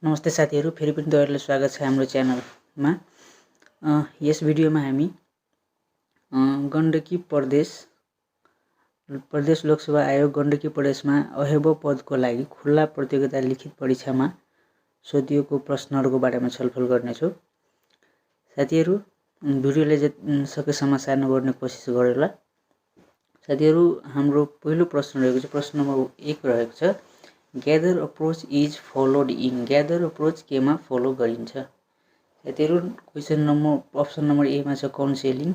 नमस्ते साथीहरु, फेरि पनि तपाईहरुलाई स्वागत छ हाम्रो च्यानलमा। यस भिडियोमा हामी गण्डकी प्रदेश लोकसभा आयोग गण्डकी प्रदेशमा अहेबो पदको लागि खुल्ला प्रतियोगिता लिखित परीक्षामा सोधिएको प्रश्नहरुको बारेमा छलफल गर्नेछौं। साथीहरु, भिडियोलाई सकेसम्म सार्न गर्ने कोसिस गरौँला। साथीहरु, हाम्रो पहिलो प्रश्न रहेको छ, प्रश्न नम्बर 1 रहेको छ, gather approach is followed in. Gather approach केमा फलो गरिन्छ? साथीहरु, अप्सन नम्बर ए मा छ काउन्सेलिङ,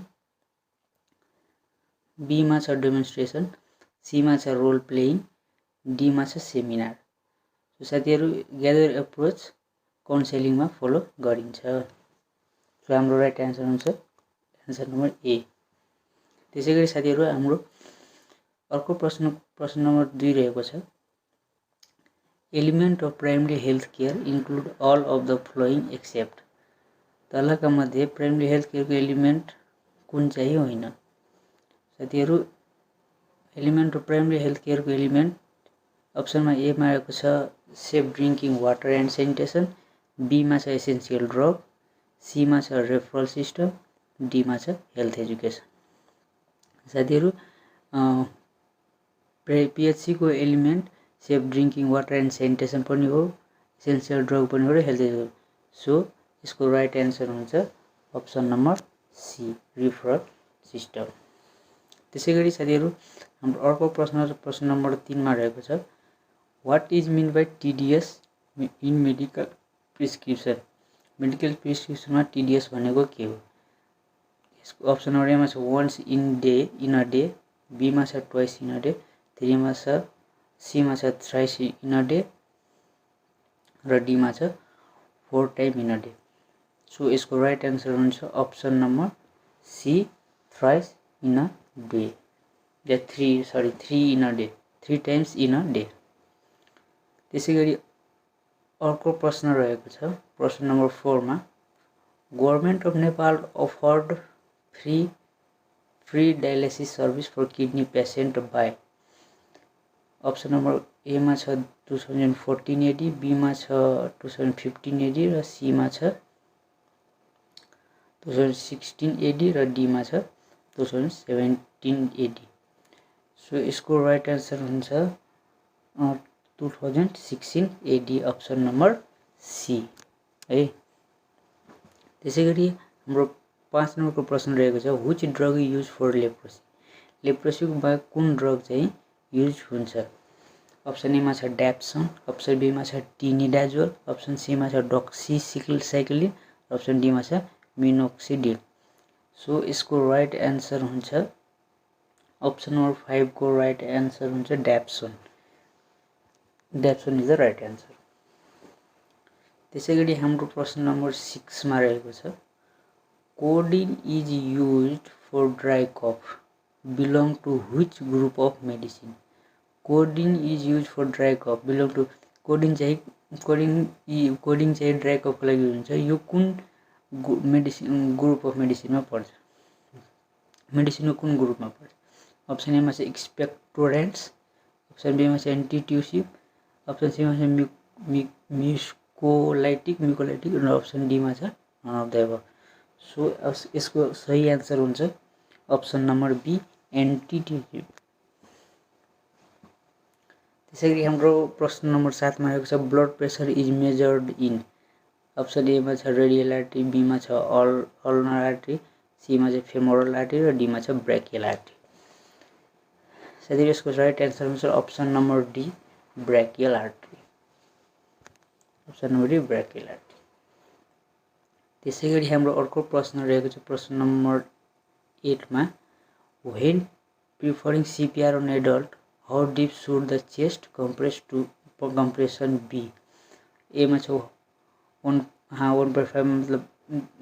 बी मा छ डेमोन्स्ट्रेसन, सी मा छ रोल प्लेइङ, डी मा छ सेमिनार। सो साथीहरु, ग्यादर अप्रोच काउन्सेलिङमा फलो गरिन्छ। सो हाम्रो राइट आन्सर हुन्छ आन्सर नम्बर ए। त्यसैगरी साथीहरु, हाम्रो अर्को प्रश्न नम्बर 2 रहेको छ, element of primary health care include all of the following except. तलका मध्ये प्राइमरी हेल्थ केयरको एलिमेन्ट कुन चाहिँ होइन? साथीहरु, एलिमेन्ट अफ प्राइमरी हेल्थ केयरको एलिमेन्ट अप्सनमा ए मा रहेको छ safe drinking water and sanitation, B मा छ एसेन्सियल ड्रग, सी मा छ रेफरल सिस्टम, डी मा छ हेल्थ एजुकेसन। साथीहरु, पीएचसी को element safe drinking water and sanitation पनि हो, एसेन्सियल ड्रग पनि हो र हेल्थ एजुकेसन। सो यसको राइट एन्सर हुन्छ option number C, referral system. त्यसैगरी साथीहरु, हाम्रो अर्को प्रश्न नम्बर 3 मा रहेको छ, what is mean by TDS in medical prescription. Medical प्रिस्क्रिप्सनमा टीडीएस भनेको के हो? यसको अप्सन नम्बर ए मा छ once in a day, B मा छ twice in a day, C मा छ थ्राइस इन अ डे र डी मा छ 4 time in a day. So यसको राइट एन्सर हुन्छ option number C, thrice in a day, या 3 in a day, 3 times in a day. त्यसैगरी अर्को प्रश्न रहेको छ, प्रश्न नम्बर 4 मा, government of Nepal afford free dialysis service for kidney patient by. Option number A मा छ 2014 एडी, बी मा छ 2015 एडी र सी मा छ 2016 एडी र डी मा छ 2017 एडी। सो यसको राइट एन्सर हुन्छ 2016 एडी, अप्सन नम्बर सी है। त्यसैगरी हाम्रो 5 नम्बरको प्रश्न रहेको छ, which drug use for leprosy. लेप्रोसीको बाहेक कुन ड्रग चाहिँ युज हुन्छ? अप्सन ए मा छ ड्याप्सन, अप्सन बी मा छ टिनिडाजोल, अप्सन सी मा छ डक्सीसाइक्लिन, अप्सन डी मा छ मिनोक्सिडिल। सो यसको राइट एन्सर हुन्छ अप्सन नम्बर 5 को राइट एन्सर हुन्छ dapsone. Dapsone is the right answer. त्यसैगरी हाम्रो प्रश्न नम्बर 6 मा रहेको छ, codeine is used for dry cough belong to which group of medicine. Codeine is use for dry cough belong to, codeine चाहिँ ड्राई कफको लागि हुन्छ, यो कुन ग्रुप अफ मेडिसिनमा पर्छ? मेडिसिनको कुन ग्रुपमा पर्छ? अप्सन ए मा छ एक्सपेक्टोरेन्ट्स, अप्सन बी मा छ एन्टिट्युसिभ, अप्सन सी मा छ म्युकोलाइटिक र अप्सन डी मा छ none of the above. So यसको सही एन्सर हुन्छ अप्सन नम्बर बी, एन्टिट्युसिभ। त्यसैगरी हाम्रो प्रश्न नम्बर 7 मा रहेको छ, blood pressure is measured in. Option A मा छ रेडियल आर्टरी, बी मा छ अल्नर आर्टरी, सी मा छ फेमोरल आर्टरी र डी मा छ ब्रेकियल आर्टरी। साथीहरु, यसको राइट एन्सर हुन्छ option number D, brachial artery. Option number D, brachial artery. त्यसैगरी हाम्रो अर्को प्रश्न रहेको छ, प्रश्न नम्बर 8 मा, when preferring CPR on adult how deep should the chest compression be. A मा छ 1.5 मतलब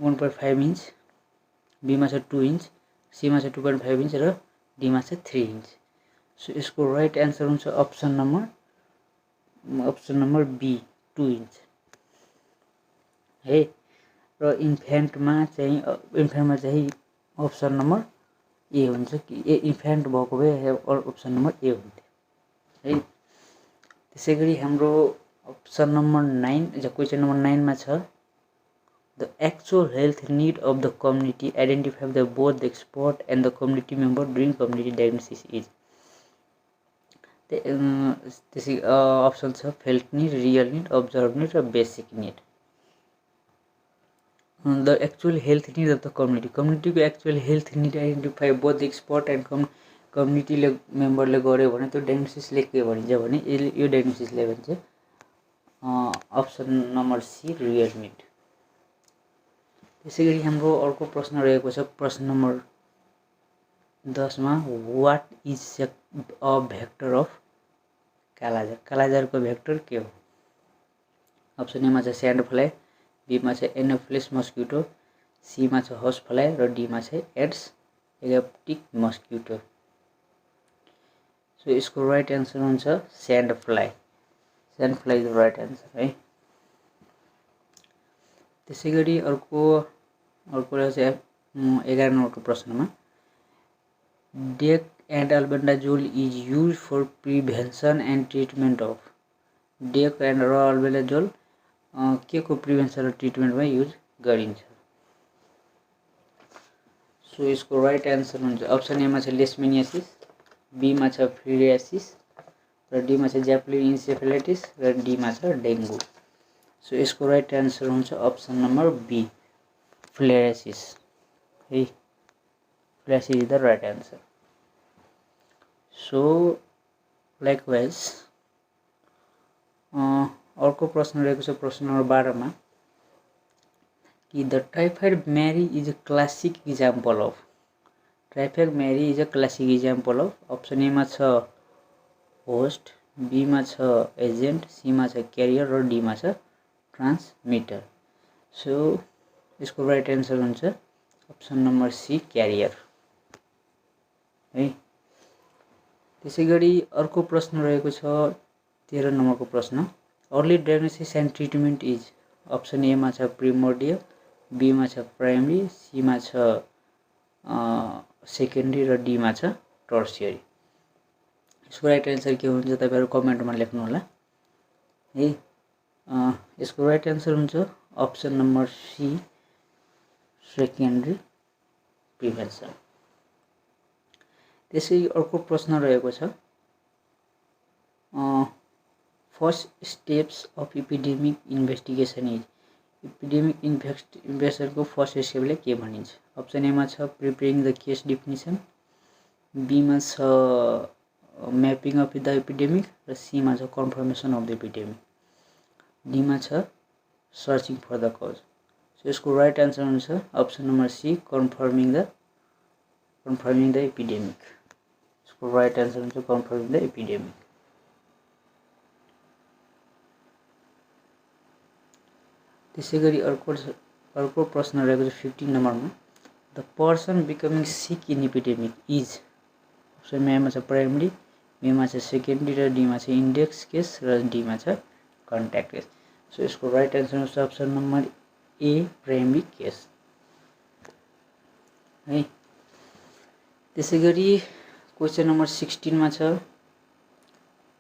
1.5 इंच, बी मा छ 2 इंच, सी मा छ 2.5 इंच र डी मा छ 3 इंच। सो यसको राइट एन्सर हुन्छ अप्सन नम्बर बी, 2 इंच है। र इन्फेन्टमा चाहिँ अप्सन नम्बर ए हुन्छ कि इन्फेन्ट भएको भए अप्सन नम्बर ए हुन्थ्यो है। त्यसैगरी हाम्रो अप्सन नम्बर 9 क्वेसन नम्बर 9 मा छ the actual health need of the community identify the both the expert and the community member during community diagnosis is त्यसै अप्सन छ felt need real need observe need र basic need the actual health need of the कम्युनिटीको actual health need identify both the expert and कम्युनिटीले मेम्बरले गर्यो भने त्यो डायग्नोसिसले के भनिन्छ भने यो डायग्नोसिसले भन्छ option number C real need त्यसै गरी हाम्रो अर्को प्रश्न रहेको छ प्रश्न नम्बर 10 मा what is a vector of kala azar कालाजारको भेक्टर के हो अप्सन ए मा छ स्यान्ड फ्लाइ बी मा छ एनोफिलस मस्किटो सी मा छ हर्स फ्लाइ र डी मा छ एड्स एगाप्टिक मस्किटो सो यसको राइट एन्सर हुन्छ sand fly is the right answer है त्यसै गरी अर्को रहेछ 11 नम्बरको प्रश्नमा DEC and albendazole is use for prevention and treatment of DEC and र अल्बेन्डाजोल के को प्रिभेन्सन र ट्रिटमेन्टमा युज गरिन्छ सो यसको राइट एन्सर हुन्छ अप्सन ए मा छ लेशमेनियासिस बी मा छ फिरियासिस र डी मा छ ज्यापलिन इन्सेफेलाइटिस र डी मा छ डेङ्गु सो यसको राइट एन्सर हुन्छ अप्सन नम्बर बी फ्लेरासिस है filariasis is the right answer so likewise अर्को प्रश्न रहेको छ प्रश्न नम्बर 12 मा कि the typhoid Mary is a classic example of typhoid Mary is a classic example of option A मा छ होस्ट बी मा छ एजेन्ट सी मा छ क्यारियर र डी मा छ ट्रान्समिटर सो यसको राइट एन्सर हुन्छ अप्सन नम्बर सी क्यारियर है त्यसै गरी अर्को प्रश्न रहेको छ 13 नम्बरको प्रश्न early diagnosis and treatment is option A मा छ प्रिमोर्डियल बी मा छ प्राइमरी सी मा छ सेकेन्डरी र डी मा छ टर्सियरी यसको राइट एन्सर के हुन्छ तपाईहरु कमेन्टमा लेख्नु होला है यसको राइट एन्सर हुन्छ option number C secondary prevention त्यसै अर्को प्रश्न रहेको छ first steps of epidemic investigation is epidemic इन्भेस्टिगेसनको फर्स्ट स्टेपले के भनिन्छ अप्सन ए मा छ preparing the case definition B मा छ म्यापिङ अफ द एपिडेमिक र सी मा छ confirmation of the epidemic D मा छ searching for the cause so यसको राइट एन्सर हुन्छ option number C confirming the epidemic यसको राइट एन्सर हुन्छ कन्फर्मिङ द एपिडेमिक त्यसै गरी अर्को प्रश्न रहेको छ 15 नम्बरमा the person becoming sick in epidemic is option A मा छ प्राइमरी बी मा छ सेकेन्डरी र डी मा छ इन्डेक्स केस र डी मा छ कन्ट्याक्ट केस सो यसको राइट एन्सर हुन्छ अप्सन नम्बर ए प्राइमरी केस है त्यसै गरी क्वेसन नम्बर 16 मा छ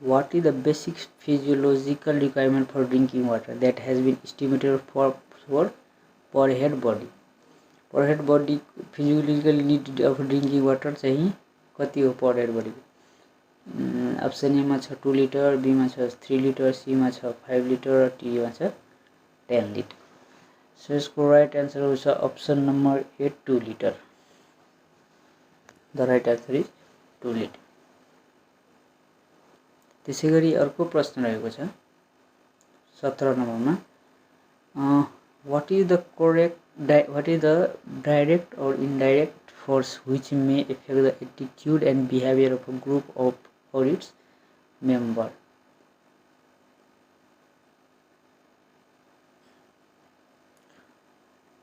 What is the basic physiological requirement for drinking water that has been estimated for per head body? Per head body physiological need of drinking water चाहिँ कति हो per head body? Option A मा छ 2 litre be मा छ 3 litre C मा छ 5 litre र डी मा छ 10 लिटर सो यसको राइट एन्सर हुन्छ option number A 2 litre the right answer is 2 litre त्यसै गरी अर्को प्रश्न रहेको छ 17 नम्बरमा what is the direct or indirect force which may affect the attitude and behavior of a group or its member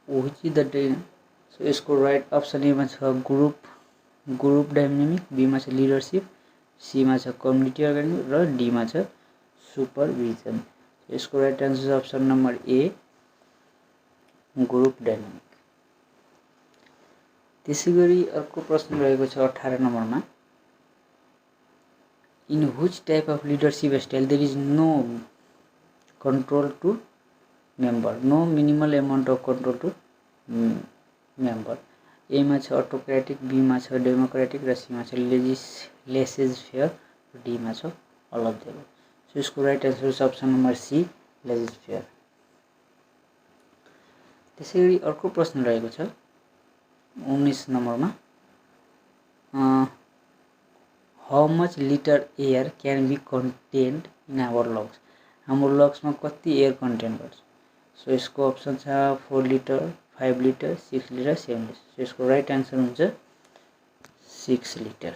which is the so यसको right option A मा छ ग्रुप डाइनामिक बी मा छ लिडरशिप सी मा छ community organising र D मा छ सुपरभिजन यसको right answer option number A group dynamic त्यसै गरी अर्को प्रश्न रहेको छ 18 नम्बरमा in which type of leadership style there is no control to member. No minimal amount of control to member. A मा छ autocratic, B मा छ democratic र C मा छ laissez-faire, D मा छ all of the above. So यसको राइट आन्सर छ अप्सन नम्बर C, laissez-faire. त्यसैगरी अर्को प्रश्न रहेको छ 19 नम्बरमा, how much liter air can be contained in our lungs? हाम्रो लङ्समा कति एयर कन्टेन गर्छ? सो यसको अप्सन छ 4 litre, 5 litre, 6 litre, 7 litre. So यसको राइट आन्सर हुन्छ 6 लिटर.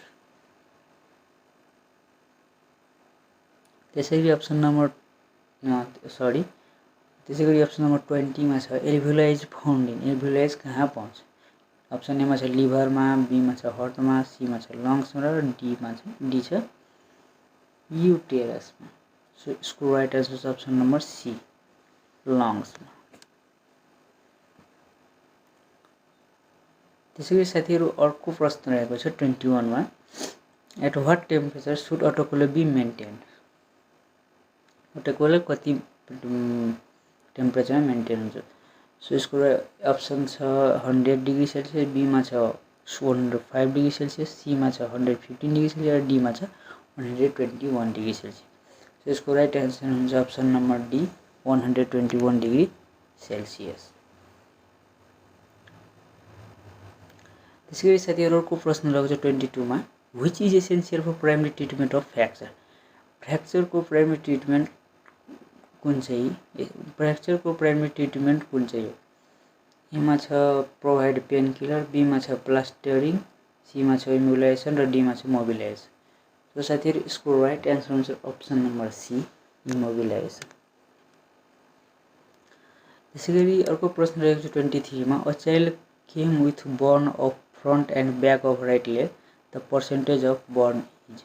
त्यसैगरी अप्सन नम्बर 20 मा छ एल्भ्युलाई फाउन्ड इन. एल्भ्युलाई कहाँ पाउँछ? अप्सन ए मा छ लिभरमा, बी मा छ हार्टमा, सी मा छ लङ्समा र डी छ युटेरसमा. सो यसको राइट आन्सर छ अप्सन नम्बर सी, लङ्समा. त्यसैगरी साथीहरू अर्को प्रश्न रहेको छ 21 मा, at what temperature should autoclave be maintained? Autoclave कति टेम्परेचरमा मेन्टेन हुन्छ? सो यसको अप्सन छ 100 डिग्री सेल्सियस, बी मा छ 105 डिग्री सेल्सियस, सी मा छ 115 डिग्री सेल्सियस र डी मा छ 121 डिग्री सेल्सियस. सो यसको राइट आन्सर हुन्छ option number D, 121 degree Celsius. त्यसैगरी साथीहरू अर्को प्रश्न रहेको छ 22 मा, which is essential for primary treatment of fracture? फ्र्याक्चरको प्राइमेरी ट्रिटमेन्ट कुन चाहिँ? फ्र्याक्चरको प्राइमेरी ट्रिटमेन्ट कुन चाहिँ हो? ए मा छ प्रोभाइड पेन किलर, बी मा छ प्लास्टरिङ, सी मा छ इमोबिलाइजेसन र डी मा छ मोबिलाइजेसन. सो साथीहरू यसको राइट आन्सर हुन्छ अप्सन नम्बर सी, इमोबिलाइजेसन. त्यसैगरी अर्को प्रश्न रहेको छ 23 मा, a child came with burn of front and back of right leg, the percentage of burn is?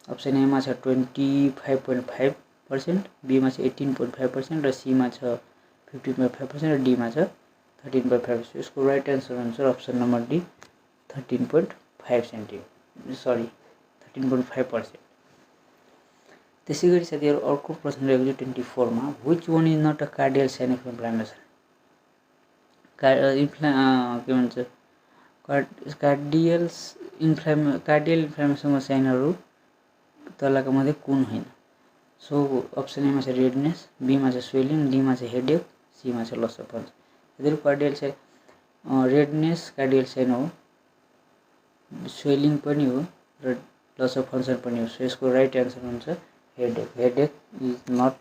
Option A मा छ 25.5%, बी मा छ 18.5% र सी मा छ 15.5% र डी मा छ 13.5%. यसको राइट आन्सर हुन्छ अप्सन नम्बर डी, 13.5%. त्यसैगरी साथीहरू अर्को प्रश्न रहेको छ 24 मा, which one is not a cardinal sign of inflammation? के भन्छ कार्डियल इन्फ्लामेसनको साइनहरू तलका मध्ये कुन होइन? सो अप्सन ए मा छ रेडनेस, बी मा छ स्वेलिङ, डी मा छ हेडेक, सी मा छ लस अफ फङ्सन. यदि cardinal sign redness cardinal sign हो, स्वेलिङ पनि हो र लस अफ फङ्सन पनि हो. सो यसको राइट आन्सर हुन्छ headache. Headache is not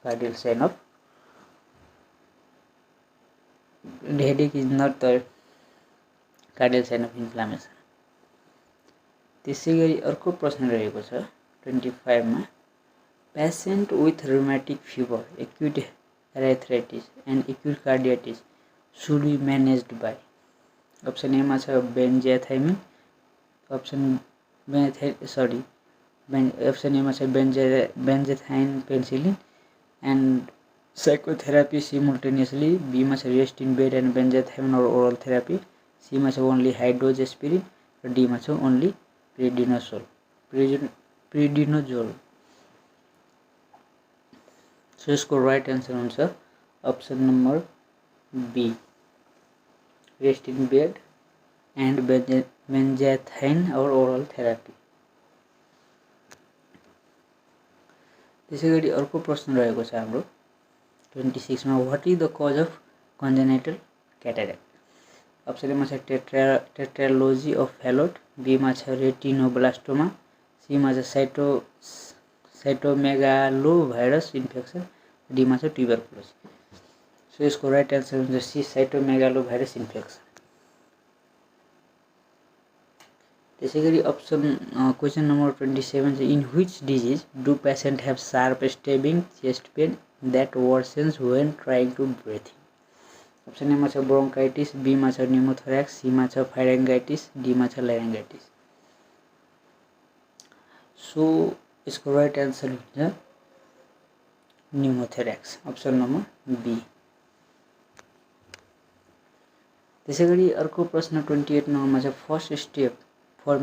cardinal sign of headache is not the cardinal sign of inflammation. त्यसैगरी अर्को प्रश्न रहेको छ 25 मा, patient with rheumatic fever, acute arthritis and acute carditis should be managed by? Option A मा छ benzathine, option A मा छ benzathine penicillin and psychotherapy simultaneously, B मा छ rest in bed and benzathine or oral therapy, C मा छ only high dose aspirin र D मा छ ओन्ली प्रिडिनोजोल. सो यसको राइट आन्सर हुन्छ option number B, rest in bed and benzathine or oral therapy. त्यसैगरी अर्को प्रश्न रहेको छ हाम्रो 26 मा, what is the cause of congenital cataract? Option A मा छ टेट्रालोजी अफ फ्यालोट, बी मा छ रेटिनोब्लास्टोमा, सी मा छ साइटोमेगालोभाइरस इन्फेक्सन, डी मा छ ट्युबरकुलोसिस. सो यसको राइट आन्सर हुन्छ सी, साइटोमेगालोभाइरस इन्फेक्सन. त्यसैगरी क्वेसन नम्बर 27 चाहिँ, in which disease do patient have sharp stabbing chest pain that worsens when trying to breathe? Option A मा छ ब्रोन्काइटिस, बी मा छ न्युमोथोराक्स, सी मा छ फाइरेन्गाइटिस, डी मा छ लाइरेन्गाइटिस. सो यसको राइट आन्सर हुन्छ न्युमोथोराक्स, अप्सन नम्बर बी. त्यसैगरी अर्को प्रश्न 28 नम्बरमा छ, first step for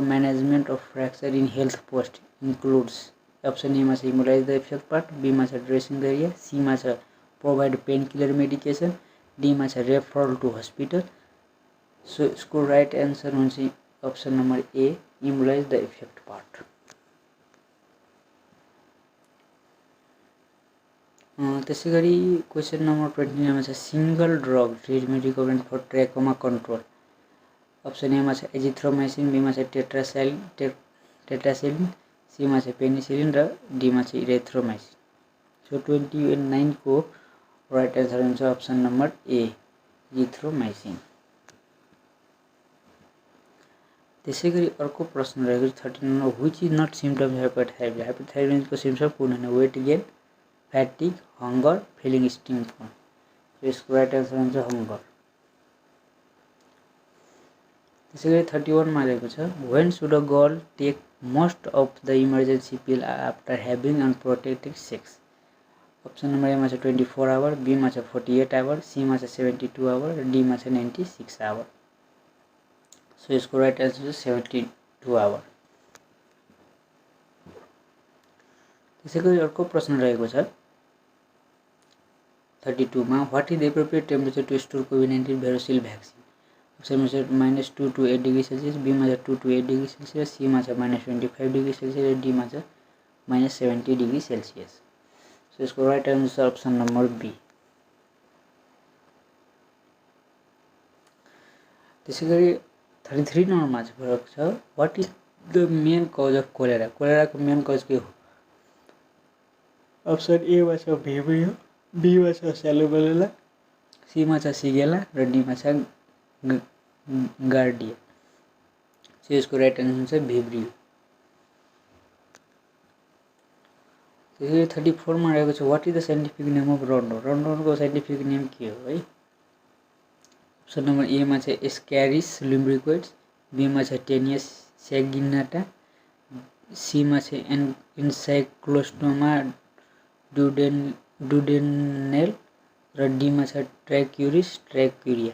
management of fracture in health post includes option A में immobilize the effect part, B में ड्रेसिंग द एरिया, सी में provide pain killer medication, D में रेफरल टू हॉस्पिटल। सो इसको राइट आंसर हुन्छ option number A, immobilize the effect part. त्यसै गरी question number 29 में single drug treatment recommend for trachoma control. Option A में azithromycin, B में tetracycline, C में penicillin र डी में इरेथ्रोमाइसिन। सो 29 को राइट आंसर हुन्छ ऑप्शन नंबर ए, इरेथ्रोमाइसिन। त्यसै गरी अर्को प्रश्न रहेको 39 which is not symptom hypothyroid. Hypothyroid को सिम्पटम कुन हैन, weight gain, fatigue, hunger, feeling sting. तो इसको राइट आंसर हुन्छ हंगर। त्यसै गरी 31 मा रहेको छ when should a girl take most of the emergency pill after having unprotected sex. Option number A में 24 आवर, बी में 48 आवर, सी में 72 आवर, डी में 96 आवर। सो इसको राइट आंसर 72 आवर। त्यसै गरी अर्को प्रश्न रहेको छ 32 में what is the appropriate temperature to store कोभिड-19 भैरोसिल भैक्सीन। ऑप्शन में -2 to 8 डिग्री सेल्सियस, बी में 2 to 8 डिग्री सेल्सियस, सी में -25 डिग्री सेल्सियस, डी में -70 डिग्री सेल्सियस। सो इसको right answer option number B. त्यसै गरी 33 नंबरमा फरक छ what is the main cause of cholera. Cholera को मेन कज के हो। ऑप्शन ए में भिब्रियो, बी में सैल्मोनेला, सी में शिगेला र डी में गार्डिया। सो इसको राइट आंसर हुन्छ भिब्रियो। त्यसै 34 में रहेको छ what is the scientific name of roundworm. Roundworm को साइन्टिफिक नेम के हो है। ऑप्शन नंबर ए में एस्क्यारिस लुम्ब्रिकोइड्स, बी में टेनियस सैगिनाटा, सी में एन्साइक्लोस्टोमा डुडेनेल र डी में ट्राइक्यूरिस ट्राइक्यूरिया।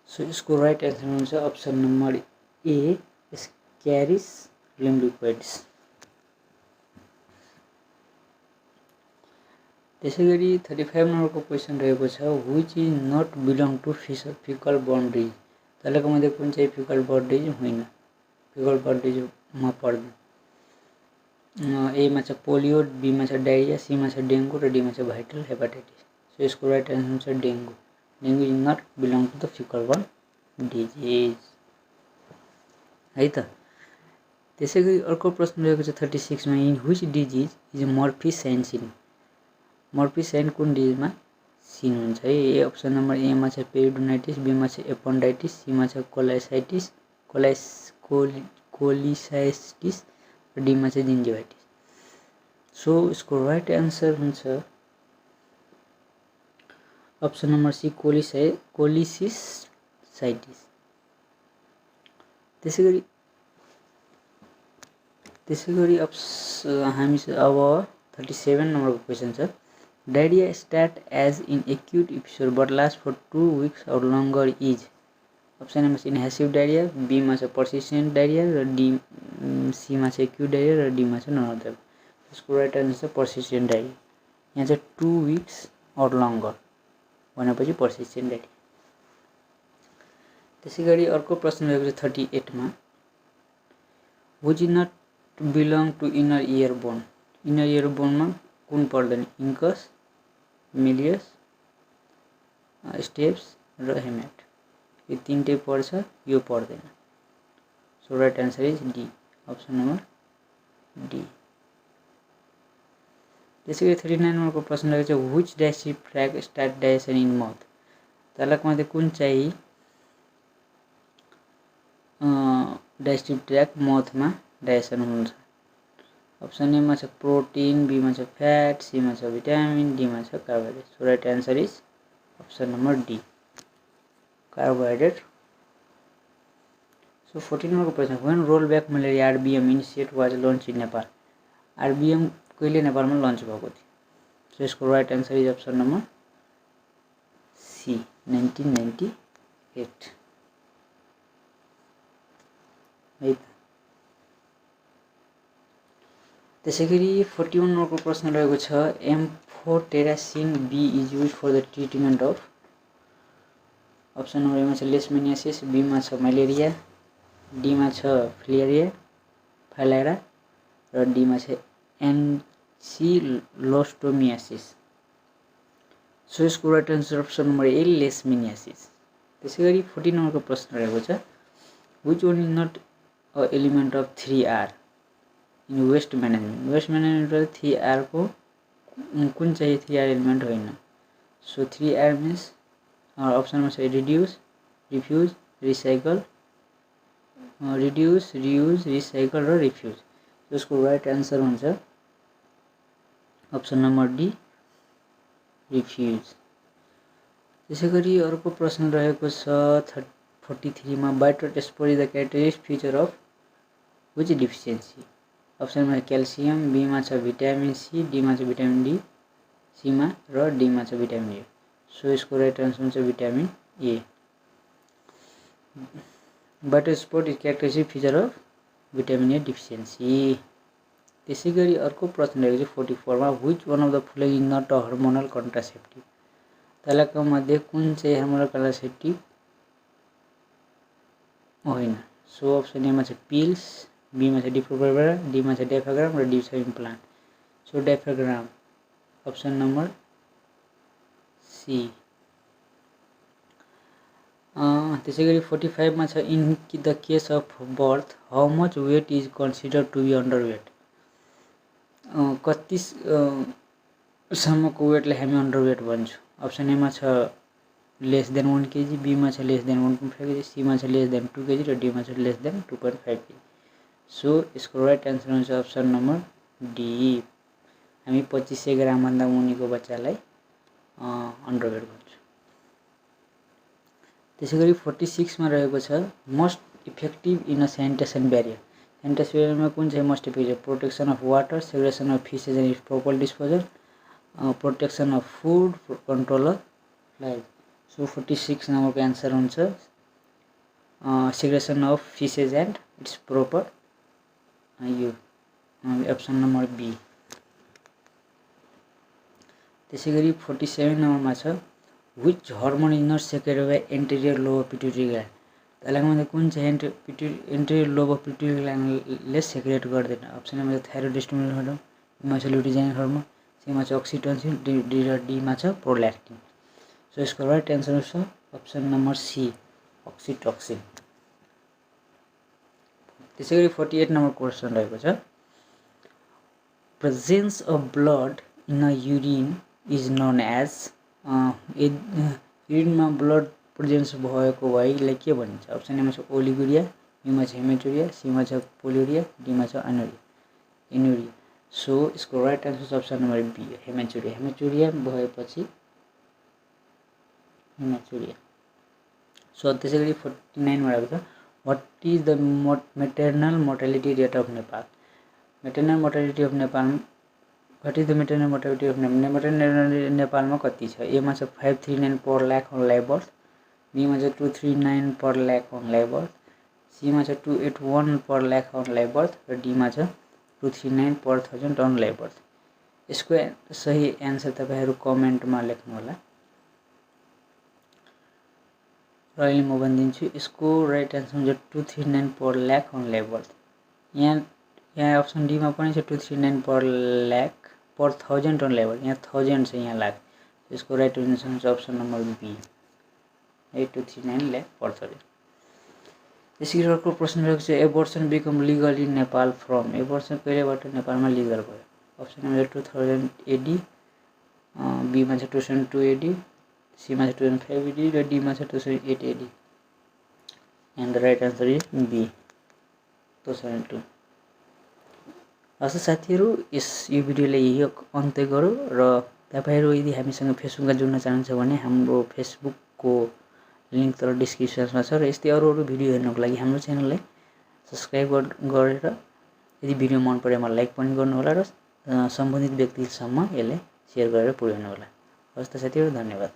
सो इसको राइट आंसर हुन्छ option number A, ascaris lumbricoides. त्यसै गरी 35 नंबरको क्वेसन रहेको छ which is not belong to fecal borne disease. तलका मध्ये कुन चाहिँ फिकल बोन डिजिज होइन, फिकल बोन डिजिजमा पर्दैन। ए में पोलियो, बी में डायरिया, सी में डेंगू र डी में भाइटल हेपाटाइटिस। सो इसको राइट आंसर हुन्छ dengue. Dengue is not belong to the fickle borne disease है त। त्यसै गरी अर्को प्रश्न रहेको छ 36 में in which disease is Murphy sign seen. Murphy sign कुन डिजिजमा सिन हुन्छ है। ए ऑप्शन नंबर ए में पेरिडोनाइटिस, बी में एपोन्डाइटिस, सी में कोलिसाइटिस र डी में जिन्जिभाइटिस। सो इसको राइट आंसर हुन्छ ऑप्शन नंबर सी, कोलिसिसाइटिस। त्यसै गरी हामी अब 37 नंबर को क्वेसन छ diarrhoea start as in acute episode but last for 2 weeks और लंगर इज। ऑप्शन में इनहेसिव डायरिया, बी में पर्सिस्टेंट डायरिया र डी सी में एक्यूट डायरिया र डी में नन अफ द। इसको राइट आंसर पर्सिस्टेंट डायरिया। यहाँ 2 weeks और लंगर भनेपछि पर्सिस्टेंट डायरिया। त्यसै गरी अर्को प्रश्न रहेको छ 38 में which is not belong to inner ear bone. Inner ear bone में कुन पर्दैन, इंकस, मिलियस, स्टेप्स र हेमेट। यो तीनटै पर्छ, यो पर्दैन। So right answer is D, option number D. त्यसै गरी 39 नंबर को प्रश्न रहेको छ which digestive tract start digestion in mouth. तलका मध्ये कुन चाहिँ डाइजेस्टिभ ट्र्याक माउथमा डाइजेसन हुन्छ। ऑप्शन ए में प्रोटीन, बी में फैट, सी में विटामिन, डी में carbohydrate. So right answer is option number D, carbohydrate. So 14 number को प्रश्न when roll back malaria RBM initiate was launch in Nepal. RBM कहिले नेपालमा लन्च भएको थियो। सो यसको right answer is option number C, 1998 है। त्यसैगरी 41 नम्बरको प्रश्न रहेको छ amphotericin B is use for the treatment of option number एमा छ लेशमेनियासिस, बी मा छ मलेरिया, डी मा छ फाइलेरा र डी मा छ एन्सिलोस्टोमियासिस। सो यसको right answer option number A leishmaniasis. त्यसैगरी 40 नम्बरको प्रश्न रहेको छ which one is not a element of 3R in waste management. Waste म्यानेजमेन्टमा 3R को कुन चाहिँ 3R एलिमेन्ट होइन। सो 3R मिन्स अप्सनमा छ reduce, refuse, recycle, reduce, reuse, recycle र रिफ्युज। यसको राइट आन्सर हुन्छ अप्सन नम्बर डी रिफ्युज। त्यसैगरी अर्को प्रश्न रहेको छ 43 मा बायोटर टेस्ट the characteristic feature of which deficiency. अप्सनमा क्याल्सियम, बी मा छ भिटामिन सी, डी मा छ भिटामिन डी, सी मा र डी मा छ भिटामिन ए। सो यसको राइट आन्सर हुन्छ vitamin A. Bitot's spot is characteristic feature of vitamin A deficiency. त्यसैगरी अर्को प्रश्न रहेको छ 44 मा which one of the following is not a hormonal contraceptive. तलका मध्ये कुन चाहिँ हर्मोनल कन्ट्रासेप्टिभ होइन। सो अप्सन ए मा छ पिल्स, बी मा छ डिफोब्रेबरा, डी मा छ डायफ्राग्राम र डी छ implant. So diaphragm option number C. त्यसैगरी 45 मा छ in the case of birth how much weight is consider to be under weight. कति सम्मको वेटलाई हामी अन्डर वेट भन्छौँ। अप्सन ए मा छ लेस देन 1 kg, बी मा छ लेस देन 1.5 kg, सी मा छ लेस देन 2 kg र डी मा छ लेस देन 2.5 kg। सो यसको राइट आन्सर हुन्छ अप्सन नम्बर डी। हामी 2500 ग्रामभन्दा मुनिको बच्चालाई अन्डर वेट भन्छौँ। त्यसैगरी 46 मा रहेको छ most effective in a sanitation barrier. Sanitation ब्यारियरमा कुन चाहिँ most effective. Protection of water, segregation of faeces and proper disposal, protection of food, control of flies. So 46 नम्बरको एन्सर हुन्छ segregation of faeces and it's proper यो option number B. त्यसैगरी 47 नम्बरमा छ which hormone is not secreted by anterior lobe of pituitary gland. त्यसलाई कुन चाहिँ anterior lobe of pituitary ग्ल्यान्डले सेक्रेट गर्दैन। अप्सन एमा छ थाइरोइड स्टिमुलेटिङ हर्मोन, बी मा छ लुटिजाइनिक हर्मोन, सी मा छ अक्सिटोसिन, डी मा छ प्रोल्याक्टिन। सो यसको राइट आन्सर हुन्छ अप्सन नम्बर सी अक्सिटोसिन। त्यसैगरी 48 नम्बर क्वेसन रहेको छ presence of blood in a urine is known as. युरिनमा ब्लड प्रेजेन्स भएको भएलाई के भनिन्छ। अप्सन एमा छ ओलिगुरिया, बी मा छ हेमेटुरिया, सी मा छ पोलियुरिया, डी मा छ एनुरिया। सो यसको right answer option number B haematuria. Haematuria भएपछि हेमेटुरिया। सो त्यसैगरी 49 मा रहेको छ what is the maternal mortality rate of Nepal. Maternal mortality of Nepal what is the maternal mortality of नेपालमा कति छ। ए मा छ 539 per lakh on live birth, B मा छ 239 per lakh on live birth, C मा छ 281 per lakh on live birth र डी मा छ 239 पर 1000 अन लाइभ बर्थ। यसको सही एन्सर तपाईहरु कमेन्टमा लेख्नु होला र अहिले म भनिदिन्छु। यसको राइट एन्सर हुन्छ 239 per lakh on live birth. यहाँ अप्सन डी मा पनि छ 239 per lakh per 1000 on live birth. यहाँ 1000 छ, यहाँ लाख। यसको राइट आन्सर हुन्छ option number B 239 lakh per 1000। त्यसैगरी अर्को प्रश्न रहेको छ abortion become legal in Nepal from. Abortion कहिलेबाट नेपालमा लिगल भयो। अप्सन नम्बर 2000 AD, बी मा छ 2002 AD, सी मा छ 2005 AD र डी मा छ 2008 AD। And the right answer is B 2002। हस् साथीहरु, यो भिडियोलाई यही अन्त्य गरौँ र तपाईहरु यदि हामीसँग फेसबुकमा जोड्न चाहनुहुन्छ भने हाम्रो फेसबुकको लिंक तल डिस्क्रिप्सनमा छ र यस्तै अरु भिडियो हेर्नको लागि हाम्रो च्यानललाई सब्स्क्राइब गरेर यदि भिडियो मन परेमा लाइक पनि गर्नु होला र सम्बन्धित व्यक्तिसम्म यसलाई शेयर गरेर पुर्याउनु होला। हस् त साथीहरु, धन्यवाद।